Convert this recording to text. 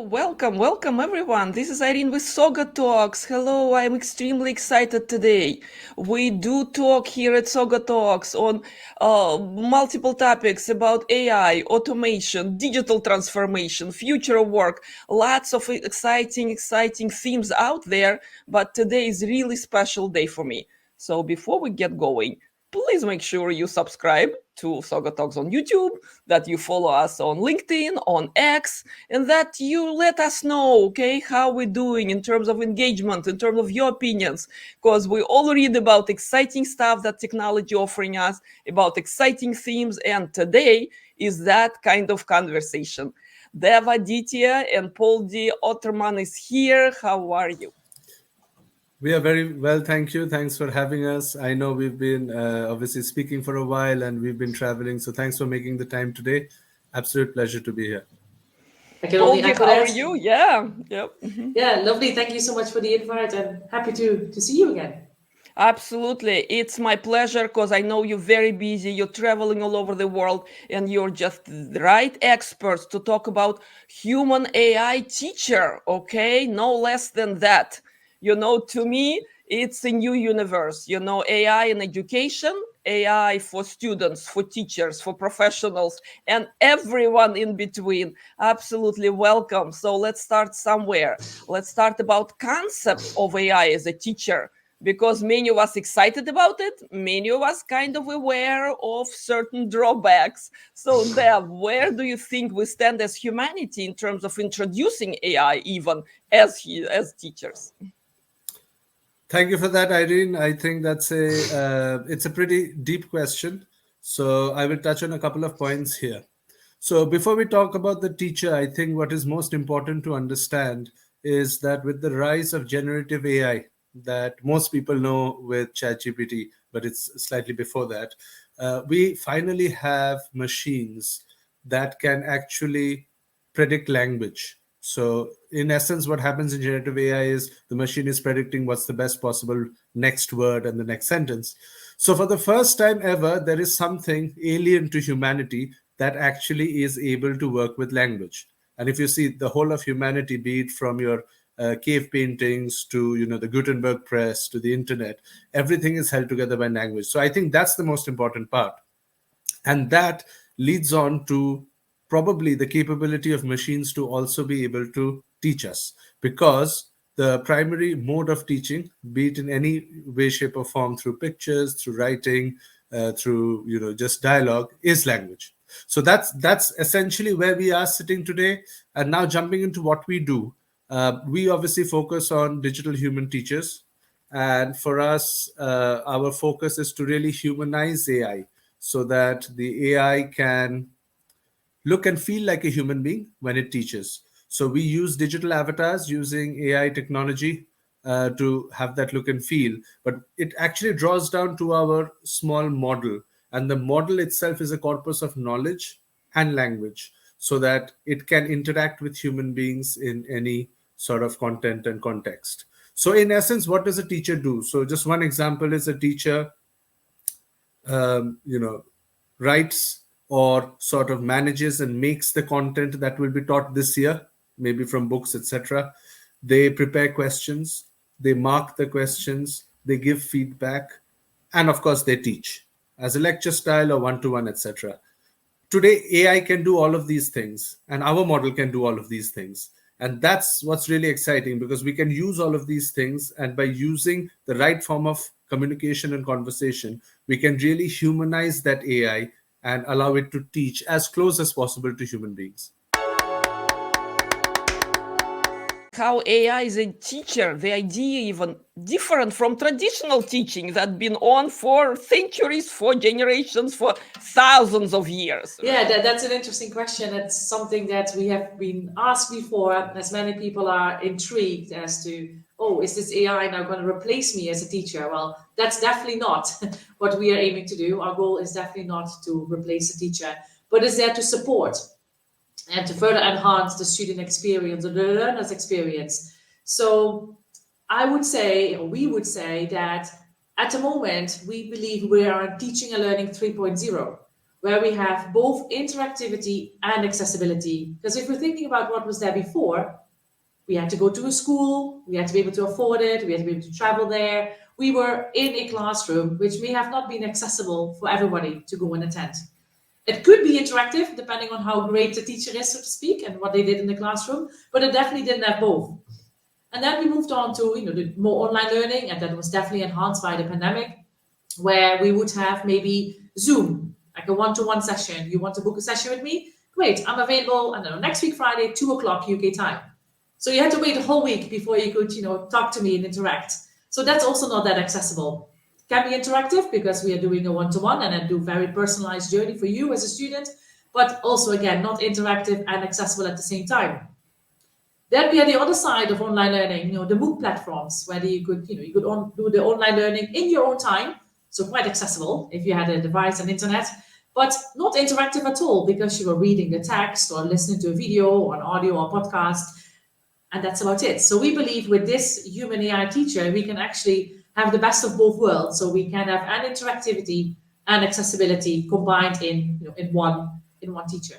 Welcome everyone. This is Irene with SaugaTalks. Hello, I'm extremely excited today. We do talk here at SaugaTalks on multiple topics about AI, automation, digital transformation, future of work. Lots of exciting themes out there, but today is really special day for me. So before we get going, please make sure you subscribe to SaugaTalks on YouTube, that you follow us on LinkedIn, on X, and that you let us know, okay, how we're doing in terms of engagement, in terms of your opinions, because we all read about exciting stuff that technology offering us, about exciting themes, and today is that kind of conversation. Dev Aditya and Pauldy Otermans is here. How are you? We are very well, thank you. Thanks for having us. I know we've been obviously speaking for a while and we've been traveling, so thanks for making the time today. Absolute pleasure to be here. I can only Pauldy, echo how that. are you? Yeah. Yeah, lovely. Thank you so much for the invite and happy to see you again. Absolutely. It's my pleasure because I know you're very busy. You're traveling all over the world and you're just the right experts to talk about human AI teacher. Okay. No less than that. To me, it's a new universe. AI in education, AI for students, for teachers, for professionals, and everyone in between. Absolutely welcome. So let's start somewhere. Let's start about concept of AI as a teacher, because many of us excited about it, many of us kind of aware of certain drawbacks. So Dev, where do you think we stand as humanity in terms of introducing AI even as teachers? Thank you for that, Irene. I think it's a pretty deep question. So I will touch on a couple of points here. So before we talk about the teacher, I think what is most important to understand is that with the rise of generative AI, that most people know with ChatGPT, but it's slightly before that, we finally have machines that can actually predict language. So in essence, what happens in generative AI is the machine is predicting what's the best possible next word and the next sentence. So for the first time ever, there is something alien to humanity that actually is able to work with language. And if you see the whole of humanity, be it from your cave paintings to the Gutenberg press to the internet, everything is held together by language. So I think that's the most important part. And that leads on to probably the capability of machines to also be able to teach us, because the primary mode of teaching, be it in any way, shape, or form, through pictures, through writing, through just dialogue, is language. So that's essentially where we are sitting today. And now jumping into what we do, we obviously focus on digital human teachers. And for us, our focus is to really humanize AI so that the AI can look and feel like a human being when it teaches. So we use digital avatars using AI technology to have that look and feel, but it actually draws down to our small model. And the model itself is a corpus of knowledge and language so that it can interact with human beings in any sort of content and context. So in essence, what does a teacher do? So just one example is a teacher writes or sort of manages and makes the content that will be taught this year, maybe from books, etc. They prepare questions, they mark the questions, they give feedback, and of course they teach as a lecture style or one-to-one, etc. Today, AI can do all of these things, and our model can do all of these things. And that's what's really exciting, because we can use all of these things, and by using the right form of communication and conversation, we can really humanize that AI and allow it to teach as close as possible to human beings. How AI is a teacher, the idea even different from traditional teaching that's been on for centuries, for generations, for thousands of years. Yeah, that's an interesting question. It's something that we have been asked before, as many people are intrigued as to, oh, is this AI now going to replace me as a teacher? Well, that's definitely not what we are aiming to do. Our goal is definitely not to replace a teacher, but is there to support and to further enhance the student experience or the learner's experience. So I would say, or we would say, that at the moment, we believe we are teaching and learning 3.0, where we have both interactivity and accessibility. Because if we're thinking about what was there before, we had to go to a school, we had to be able to afford it, we had to be able to travel there. We were in a classroom, which may have not been accessible for everybody to go and attend. It could be interactive, depending on how great the teacher is, so to speak, and what they did in the classroom, but it definitely didn't have both. And then we moved on to the more online learning, and that was definitely enhanced by the pandemic, where we would have maybe Zoom, like a one-to-one session. You want to book a session with me? Great, I'm available, I don't know, next week Friday, 2:00 UK time. So you had to wait a whole week before you could, talk to me and interact. So that's also not that accessible. It can be interactive because we are doing a one-to-one and then do very personalized journey for you as a student, but also again, not interactive and accessible at the same time. Then we had the other side of online learning, the MOOC platforms, where you could do the online learning in your own time. So quite accessible if you had a device and internet, but not interactive at all because you were reading the text or listening to a video or an audio or podcast. And that's about it. So we believe with this human AI teacher, we can actually have the best of both worlds. So we can have an interactivity and accessibility combined in one teacher.